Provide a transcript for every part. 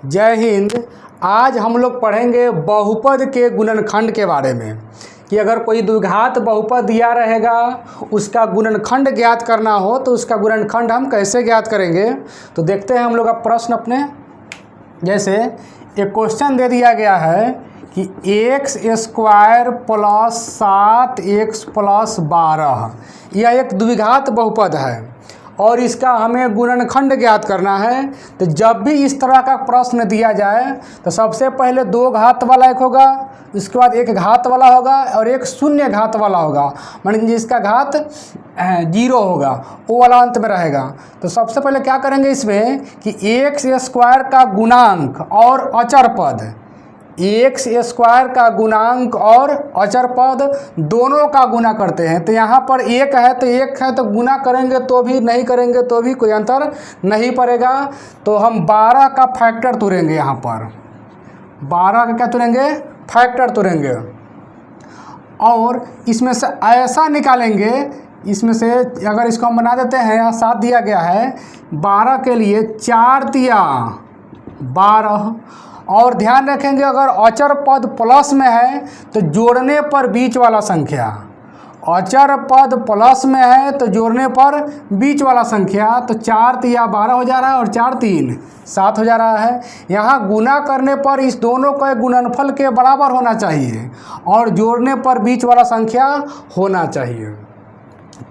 जय हिंद। आज हम लोग पढ़ेंगे बहुपद के गुणनखंड के बारे में कि अगर कोई द्विघात बहुपद दिया रहेगा, उसका गुणनखंड ज्ञात करना हो तो उसका गुणनखंड हम कैसे ज्ञात करेंगे। तो देखते हैं हम लोग अब प्रश्न अपने। जैसे एक क्वेश्चन दे दिया गया है कि x square plus 7x plus 12 यह एक द्विघात बहुपद है और इसका हमें गुणनखंड ज्ञात करना है। तो जब भी इस तरह का प्रश्न दिया जाए तो सबसे पहले दो घात वाला एक होगा, उसके बाद एक घात वाला होगा और एक शून्य घात वाला होगा, माने जिसका घात 0 होगा वो वाला अंत में रहेगा। तो सबसे पहले क्या करेंगे इसमें कि एक्स स्क्वायर का गुणांक और अचर पद, एक्स स्क्वायर का गुणांक और अचर पद दोनों का गुना करते हैं। तो यहाँ पर एक है तो एक है तो गुना करेंगे तो भी, नहीं करेंगे तो भी कोई अंतर नहीं पड़ेगा। तो हम 12 का फैक्टर तुरेंगे, यहाँ पर 12 का क्या तुरेंगे, फैक्टर तुरेंगे और इसमें से ऐसा निकालेंगे, इसमें से अगर इसको हम बना देते हैं, यहाँ 7 दिया गया है, 12 के लिए 4 तिया 12। और ध्यान रखेंगे अगर अचर पद प्लस में है तो जोड़ने पर बीच वाला संख्या, अचर पद प्लस में है तो जोड़ने पर बीच वाला संख्या, तो 4 तिया 12 हो जा रहा है और 4 3 7 हो जा रहा है। यहाँ गुना करने पर इस दोनों का गुणनफल के बराबर होना चाहिए और जोड़ने पर बीच वाला संख्या होना चाहिए,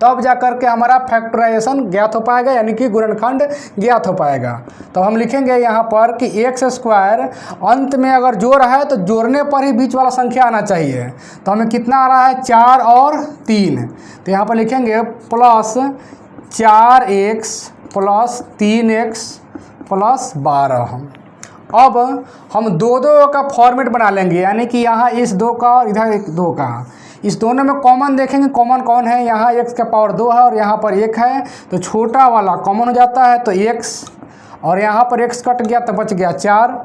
तब जा कर के हमारा फैक्टराइजेशन ज्ञात हो पाएगा, यानी कि गुणनखंड ज्ञात हो पाएगा। तो हम लिखेंगे यहाँ पर कि एक्स स्क्वायर अंत में अगर जोड़ है तो जोड़ने पर ही बीच वाला संख्या आना चाहिए। तो हमें कितना आ रहा है, 4 और 3। तो यहाँ पर लिखेंगे plus 4x plus 3x plus 12। अब हम दो का फॉर्मेट बना लेंगे, यानी कि यहाँ इस 2 का और इधर एक 2 का, इस दोनों में कॉमन देखेंगे, कॉमन कौन है, यहाँ x का पावर 2 है और यहाँ पर 1 है, तो छोटा वाला कॉमन हो जाता है तो x, और यहाँ पर x कट गया तो बच गया 4।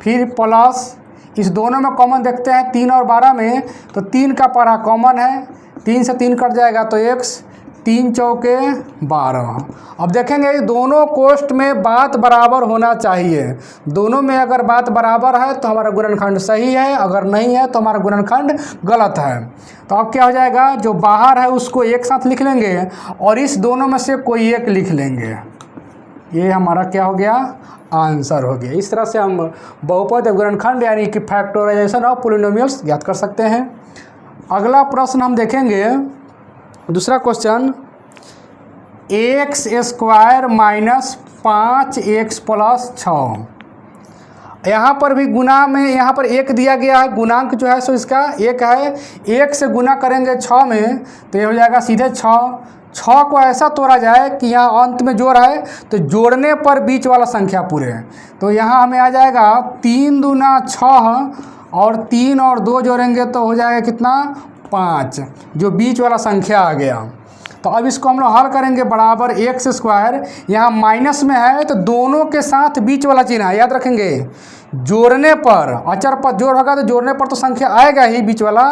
फिर प्लस इस दोनों में कॉमन देखते हैं 3 और 12 में, तो 3 का पारा कॉमन है, 3 से 3 कट जाएगा तो x, 3 चौके 12। अब देखेंगे दोनों कोष्ठ में बात बराबर होना चाहिए, दोनों में अगर बात बराबर है तो हमारा गुणनखंड सही है, अगर नहीं है तो हमारा गुणनखंड गलत है। तो अब क्या हो जाएगा, जो बाहर है उसको एक साथ लिख लेंगे और इस दोनों में से कोई एक लिख लेंगे, ये हमारा क्या हो गया, आंसर हो गया। इस तरह से हम बहुपद गुणनखंड यानी कि फैक्टराइजेशन ऑफ पॉलिनोमियल्स ज्ञात कर सकते हैं। अगला प्रश्न हम देखेंगे, दूसरा question, x square minus 5x plus 6। यहाँ पर भी गुना में यहाँ पर 1 दिया गया है, गुणांक जो है सो इसका 1 है, 1 से गुना करेंगे 6 में तो ये हो जाएगा सीधे 6 को ऐसा तोड़ा जाए कि यहाँ अंत में जोड़ है तो जोड़ने पर बीच वाला संख्या पूरे, तो यहाँ हमें आ जाएगा 3 दूना 6 और 3 और 2 जोड़ेंगे तो हो जाएगा कितना, 5, जो बीच वाला संख्या आ गया। तो अब इसको हम लोग हल करेंगे, बराबर एक्स स्क्वायर, यहाँ माइनस में है तो दोनों के साथ बीच वाला चिन्ह है, याद रखेंगे, जोड़ने पर अचर पद जोड़ होगा तो जोड़ने पर तो संख्या आएगा ही बीच वाला,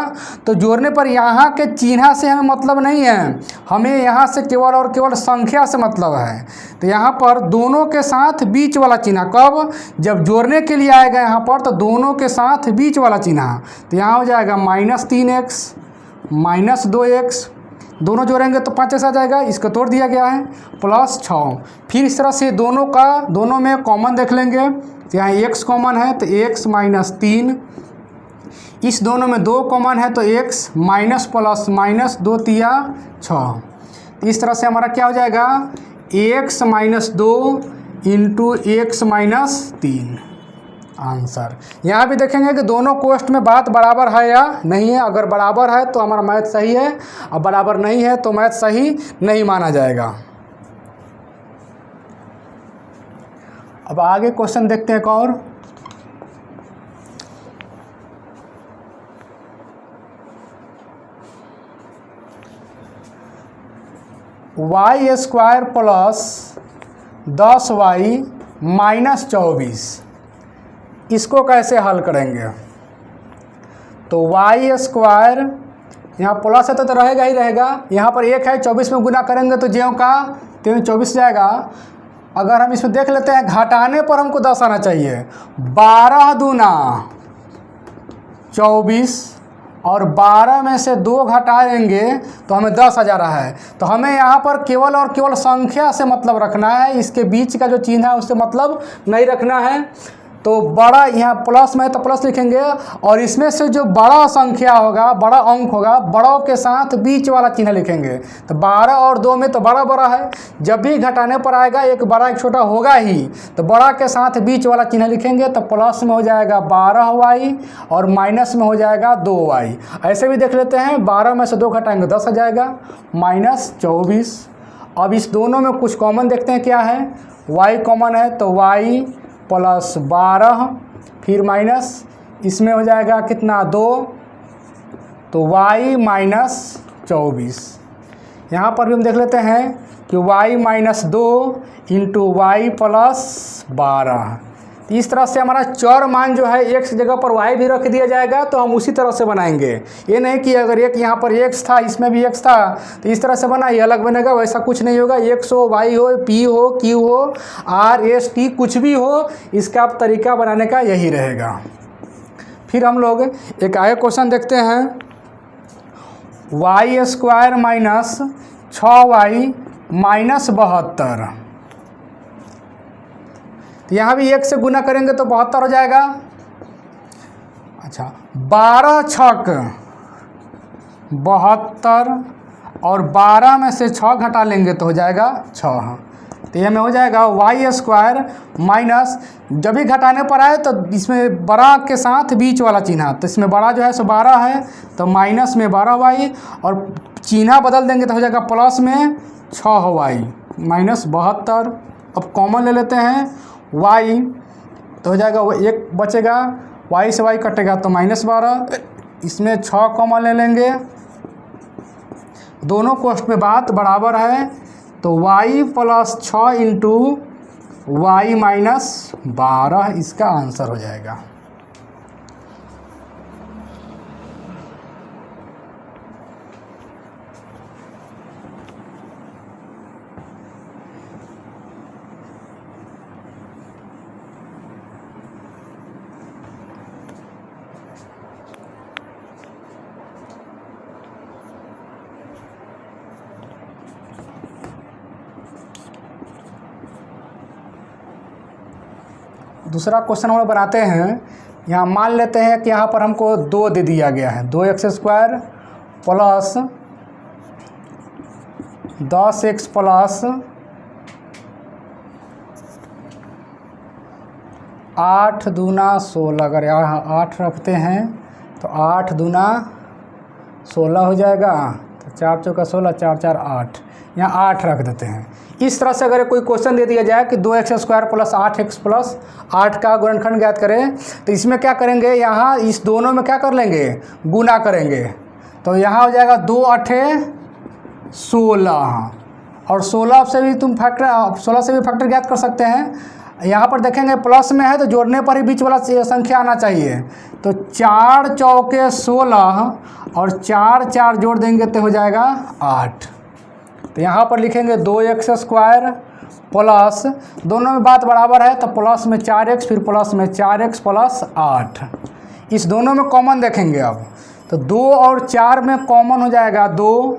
तो जोड़ने पर यहाँ के चिन्ह से हमें मतलब नहीं है, हमें यहाँ से केवल और केवल संख्या से मतलब है। तो यहाँ पर दोनों के साथ बीच वाला चिन्ह कब, जब जोड़ने के लिए आएगा यहाँ पर तो दोनों के साथ बीच वाला चिन्ह, तो यहाँ हो जाएगा -3x माइनस 2x, दोनों जोड़ेंगे तो 5 आ जाएगा, इसको तोड़ दिया गया है, प्लस 6। फिर इस तरह से दोनों में कॉमन देख लेंगे, तो यहाँ x कॉमन है तो x माइनस 3, इस दोनों में 2 कॉमन है तो x माइनस प्लस माइनस 2 तिया 6। इस तरह से हमारा क्या हो जाएगा, x minus 2 into x minus 3 answer. यहाँ भी देखेंगे कि दोनों कोष्ठ में बात बराबर है या नहीं है, अगर बराबर है तो हमारा मैथ सही है, और बराबर नहीं है तो मैथ सही नहीं माना जाएगा। अब आगे क्वेश्चन देखते हैं एक और, Y square plus 10y minus 24, इसको कैसे हल करेंगे। तो वाई स्क्वायर यहाँ प्लस है तो रहेगा ही रहेगा, यहाँ पर 1 है, 24 में गुना करेंगे तो ज्यों का त्यों 24 जाएगा, अगर हम इसमें देख लेते हैं, घटाने पर हमको 10 आना चाहिए। 12 दूना 24 और 12 में से 2 घटाएंगे तो हमें 10 आ जा रहा है। तो हमें यहाँ पर केवल और केवल संख्या से मतलब रखना है, इसके बीच का जो चिन्ह है उससे मतलब नहीं रखना है। तो बड़ा यहाँ प्लस में है तो प्लस लिखेंगे, और इसमें से जो बड़ा संख्या होगा, बड़ा अंक होगा, बड़ों के साथ बीच वाला चिन्ह लिखेंगे। तो 12 और 2 में तो बड़ा बड़ा है, जब भी घटाने पर आएगा एक बड़ा एक छोटा होगा ही, तो बड़ा के साथ बीच वाला चिन्ह लिखेंगे। तो प्लस में हो जाएगा 12y और माइनस में हो जाएगा 2y। ऐसे भी देख लेते हैं, 12 में से 2 घटाएंगे 10 आ जाएगा, -24। अब इस दोनों में कुछ कॉमन देखते हैं क्या है, y कॉमन है तो y प्लस 12 फिर माइनस, इसमें हो जाएगा कितना 2, तो y -24। यहाँ पर भी हम देख लेते हैं कि y -2 इंटू y प्लस 12। इस तरह से हमारा चर मान जो है x जगह पर y भी रख दिया जाएगा, तो हम उसी तरह से बनाएंगे। ये नहीं कि अगर एक यहाँ पर x था इसमें भी x था तो इस तरह से बना ये अलग बनेगा, वैसा कुछ नहीं होगा। x हो, y हो, p हो, q हो, r s t कुछ भी हो, इसका तरीका बनाने का यही रहेगा। फिर हम लोग एक आगे क्वेश्चन देखते हैं, y² माइनस 6y माइनस 72। यहाँ भी 1 से गुना करेंगे तो 72 हो जाएगा। अच्छा, 12 छक 72 और 12 में से 6 घटा लेंगे तो हो जाएगा 6। तो ये में हो जाएगा y² माइनस, जब भी घटाने पर आए तो इसमें बड़ा के साथ बीच वाला चिन्ह, तो इसमें बड़ा जो है सो 12 है तो माइनस में 12y और चिन्ह बदल देंगे तो हो जाएगा प्लस में 6y -72। अब कॉमन ले लेते हैं y, तो हो जाएगा वो 1 बचेगा, y से y कटेगा तो -12, इसमें 6 कॉमन ले लेंगे, दोनों कोष्ठ में बात बराबर है तो y प्लस 6 इंटू y -12 इसका आंसर हो जाएगा। दूसरा क्वेश्चन हम लोग बनाते हैं। यहाँ मान लेते हैं कि यहाँ पर हमको 2 दे दिया गया है, 2x² प्लस 10x प्लस 8 दूना 16। अगर यहाँ 8 रखते हैं तो 8 दूना 16 हो जाएगा, तो 4 चौका 16, 4 4 8, यहाँ 8 रख देते हैं। इस तरह से अगर कोई क्वेश्चन दे दिया जाए कि 2x² प्लस 8x प्लस 8 का गुणनखंड ज्ञात करें, तो इसमें क्या करेंगे, यहाँ इस दोनों में क्या कर लेंगे, गुना करेंगे। तो यहाँ हो जाएगा 2 8 16 और 16 से भी फैक्टर ज्ञात कर सकते हैं। यहाँ पर देखेंगे प्लस में है तो जोड़ने पर ही बीच वाला संख्या आना चाहिए। तो 4 चौके 16 और 4 4 जोड़ देंगे तो हो जाएगा 8। तो यहाँ पर लिखेंगे 2x² प्लस, दोनों में बात बराबर है तो प्लस में 4x फिर प्लस में 4x प्लस 8। इस दोनों में कॉमन देखेंगे अब, तो 2 और 4 में कॉमन हो जाएगा 2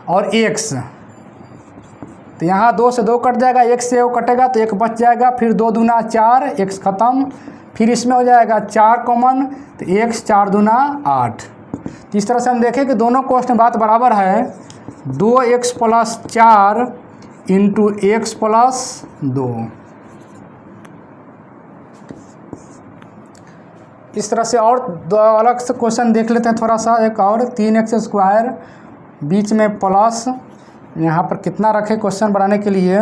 और x, तो यहाँ 2 से 2 कट जाएगा, 1 से 1 कटेगा तो 1 बच जाएगा, फिर 2 दूना 4, x ख़त्म, फिर इसमें हो जाएगा 4 कॉमन तो x 4 दूना 8। तो इस तरह से हम देखें कि दोनों कोष्ठ में बात बराबर है, 2x plus 4 into x plus 2। इस तरह से और दो अलग से क्वेश्चन देख लेते हैं थोड़ा सा। एक और 3x² बीच में प्लस, यहाँ पर कितना रखें क्वेश्चन बनाने के लिए,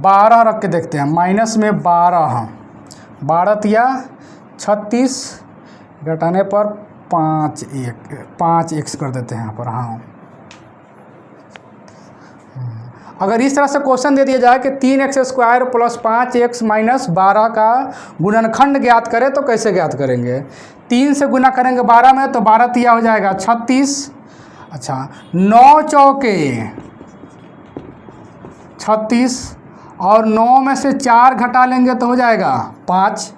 12 रख के देखते हैं, माइनस में 12, 12 तिया 36, घटाने पर 5x कर देते हैं यहाँ पर। हाँ, अगर इस तरह से क्वेश्चन दे दिया जाए कि 3x² प्लस 5x माइनस 12 का गुणनखंड ज्ञात करें तो कैसे ज्ञात करेंगे। 3 से गुना करेंगे 12 में तो 12 तिया हो जाएगा 36। अच्छा, 9 चौके 36 और 9 में से 4 घटा लेंगे तो हो जाएगा 5।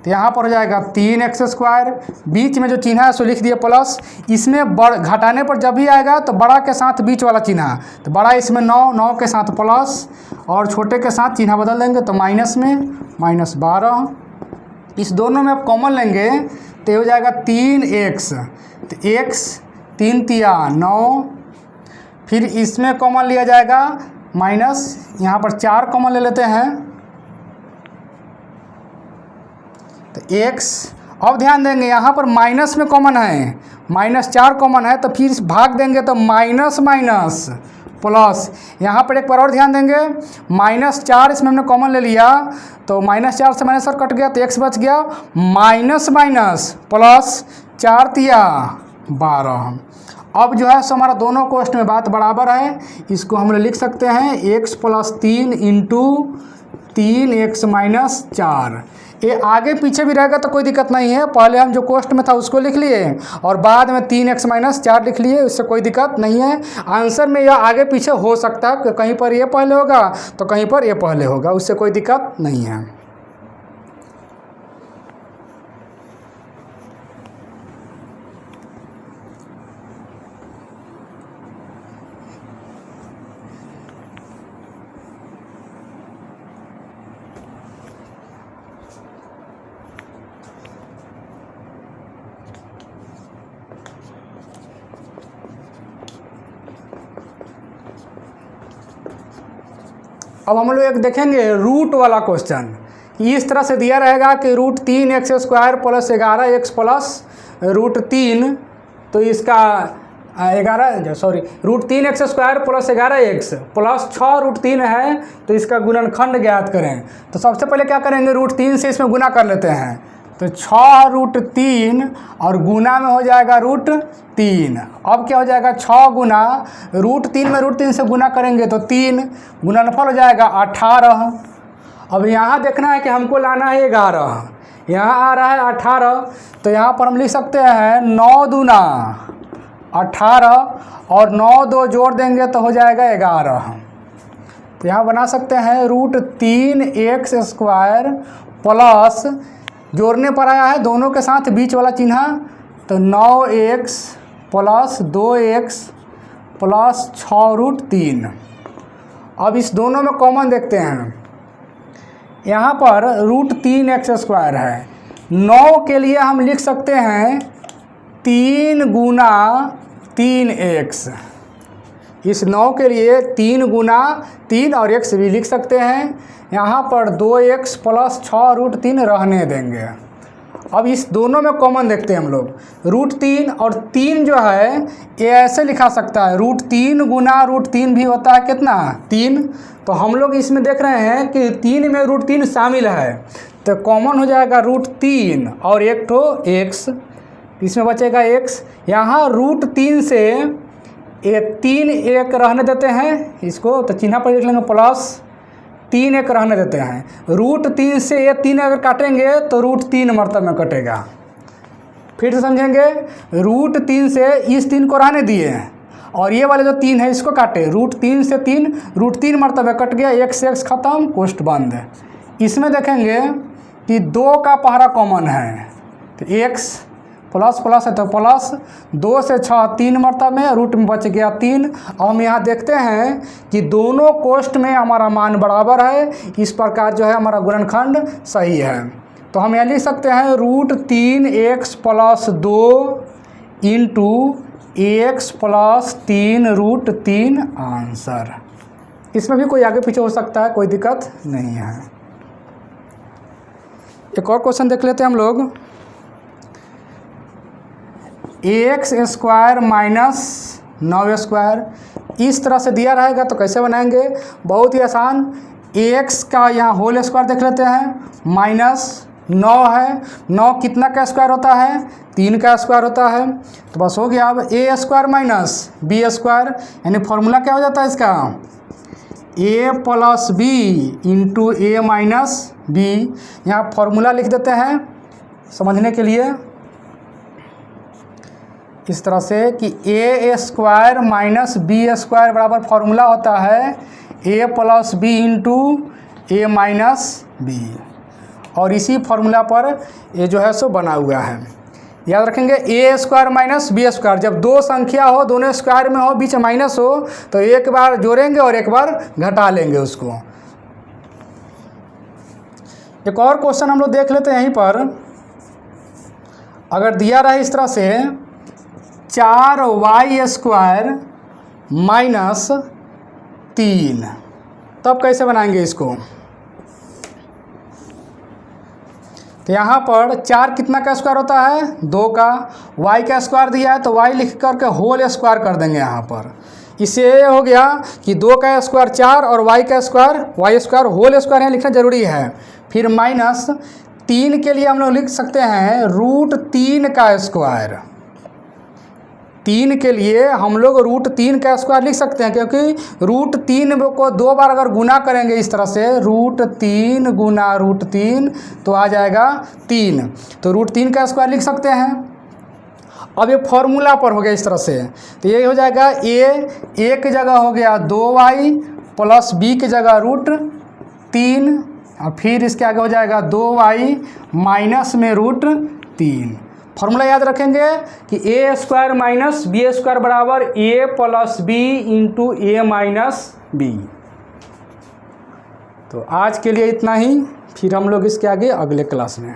तो यहाँ पर हो जाएगा 3x²। बीच में जो चिन्ह है सो लिख दिए प्लस। इसमें घटाने पर जब भी आएगा तो बड़ा के साथ बीच वाला चिन्ह, तो बड़ा इसमें 9 के साथ प्लस, और छोटे के साथ चिन्ह बदल देंगे तो माइनस में -12। इस दोनों में आप कॉमन लेंगे तो हो जाएगा 3x। तो x 3 तिया 9, फिर इसमें कॉमन लिया जाएगा माइनस, यहाँ पर 4 कॉमन ले लेते हैं तो x। अब ध्यान देंगे यहाँ पर माइनस में कॉमन है, -4 कॉमन है, तो फिर भाग देंगे तो माइनस माइनस प्लस। यहाँ पर एक बार और ध्यान देंगे, -4 इसमें हमने कॉमन ले लिया तो -4 से माइनस कट गया तो x बच गया, माइनस माइनस प्लस, 4 तिया 12। अब जो है सो हमारा दोनों कोष्ठ में बात बराबर है। इसको हम लोग लिख सकते हैं x + 3 × 3x - 4। ये आगे पीछे भी रहेगा तो कोई दिक्कत नहीं है, पहले हम जो कोष्ठ में था उसको लिख लिए और बाद में 3x - 4 लिख लिए, उससे कोई दिक्कत नहीं है। आंसर में यह आगे पीछे हो सकता है, कहीं पर ये पहले होगा तो कहीं पर ये पहले होगा, उससे कोई दिक्कत नहीं है। अब हम लोग एक देखेंगे रूट वाला क्वेश्चन। इस तरह से दिया रहेगा कि √3x² + 11x + √3, तो इसका √3x² + 11x + 6√3 है, तो इसका गुणनखंड ज्ञात करें। तो सबसे पहले क्या करेंगे, √3 से इसमें गुना कर लेते हैं, तो 6√3 और गुना में हो जाएगा √3। अब क्या हो जाएगा, 6 गुना √3 में √3 से गुना करेंगे तो 3, गुणनफल हो जाएगा 18। अब यहाँ देखना है कि हमको लाना है 11, यहाँ आ रहा है 18, तो यहाँ पर हम लिख सकते हैं 9 दूना 18 और 9 2 जोड़ देंगे तो हो जाएगा 11। तो यहाँ बना सकते हैं √3x² प्लस, जोड़ने पर आया है दोनों के साथ बीच वाला चिन्ह, तो 9x + 2x + 6√3। अब इस दोनों में कॉमन देखते हैं, यहाँ पर √3x² है, 9 के लिए हम लिख सकते हैं 3 गुना 3x। इस 9 के लिए 3 गुना 3 और x भी लिख सकते हैं। यहाँ पर 2x + 6√3 रहने देंगे। अब इस दोनों में कॉमन देखते हैं हम लोग, √3 और 3 जो है ये ऐसे लिखा सकता है, √3 गुना √3 भी होता है कितना, 3। तो हम लोग इसमें देख रहे हैं कि 3 में √3 शामिल है, तो कॉमन हो जाएगा √3 और एक ठो x, इसमें बचेगा x। यहाँ √3 से ये 3 एक रहने देते हैं इसको, तो चिन्ह पर लिख लेंगे प्लस, 3 एक रहने देते हैं। √3 से ये 3 अगर काटेंगे तो √3 मरतब में कटेगा। फिर से समझेंगे, √3 से इस 3 को रहने दिए और ये वाले जो 3 है इसको काटे, √3 से 3, √3 मरतब में कट गया, x से x खत्म, कोष्ठ बंद। इसमें देखेंगे कि 2 का पहरा कॉमन है, तो x प्लस प्लस है तो प्लस, 2 से 6 3 मरतब में, रूट में बच गया 3। अब हम यहाँ देखते हैं कि दोनों कोष्ठ में हमारा मान बराबर है, इस प्रकार जो है हमारा गुणनखंड सही है। तो हम यहाँ लिख सकते हैं √3x + 2 × x + 3√3 आंसर। इसमें भी कोई आगे पीछे हो सकता है, कोई दिक्कत नहीं है। एक और क्वेश्चन देख लेते हैं हम लोग, x² - 9² इस तरह से दिया रहेगा तो कैसे बनाएंगे, बहुत ही आसान। x का यहाँ होल स्क्वायर देख लेते हैं, -9 है, 9 कितना का स्क्वायर होता है, 3 का स्क्वायर होता है, तो बस हो गया। अब a² - b², यानी फॉर्मूला क्या हो जाता है इसका, a + b × a - b। यहाँ फॉर्मूला लिख देते हैं समझने के लिए इस तरह से कि a² - b² बराबर फॉर्मूला होता है a + b × A minus B, और इसी फॉर्मूला पर ये जो है सो बना हुआ है। याद रखेंगे ए स्क्वायर माइनस बी स्क्वायर, जब दो संख्या हो दोनों स्क्वायर में हो बीच माइनस हो तो एक बार जोड़ेंगे और एक बार घटा लेंगे उसको। एक और क्वेश्चन हम लोग देख लेते हैं यहीं पर। अगर दिया रहा इस तरह से 4y स्क्वायर माइनस 3, तब कैसे बनाएंगे इसको। तो यहाँ पर 4 कितना का स्क्वायर होता है, 2 का। y का स्क्वायर दिया है तो y लिख करके होल स्क्वायर कर देंगे यहाँ पर। इससे ये हो गया कि 2 का स्क्वायर 4 और y का square y square whole square यहाँ लिखना जरूरी है। फिर माइनस 3 के लिए हम लोग लिख सकते हैं √3 का स्क्वायर। 3 के लिए हम लोग √3 का स्क्वायर लिख सकते हैं, क्योंकि √3 को 2 बार अगर गुना करेंगे इस तरह से √3 गुना √3 तो आ जाएगा 3, तो √3 का स्क्वायर लिख सकते हैं। अब ये फॉर्मूला पर हो गया इस तरह से, तो ये हो जाएगा ए की जगह हो गया 2y प्लस बी की जगह √3, और फिर इसके आगे हो जाएगा 2y माइनस में √3। फॉर्मूला याद रखेंगे कि ए स्क्वायर माइनस बी स्क्वायर बराबर ए प्लस बी इंटू ए माइनस बी। तो आज के लिए इतना ही, फिर हम लोग इसके आगे अगले क्लास में।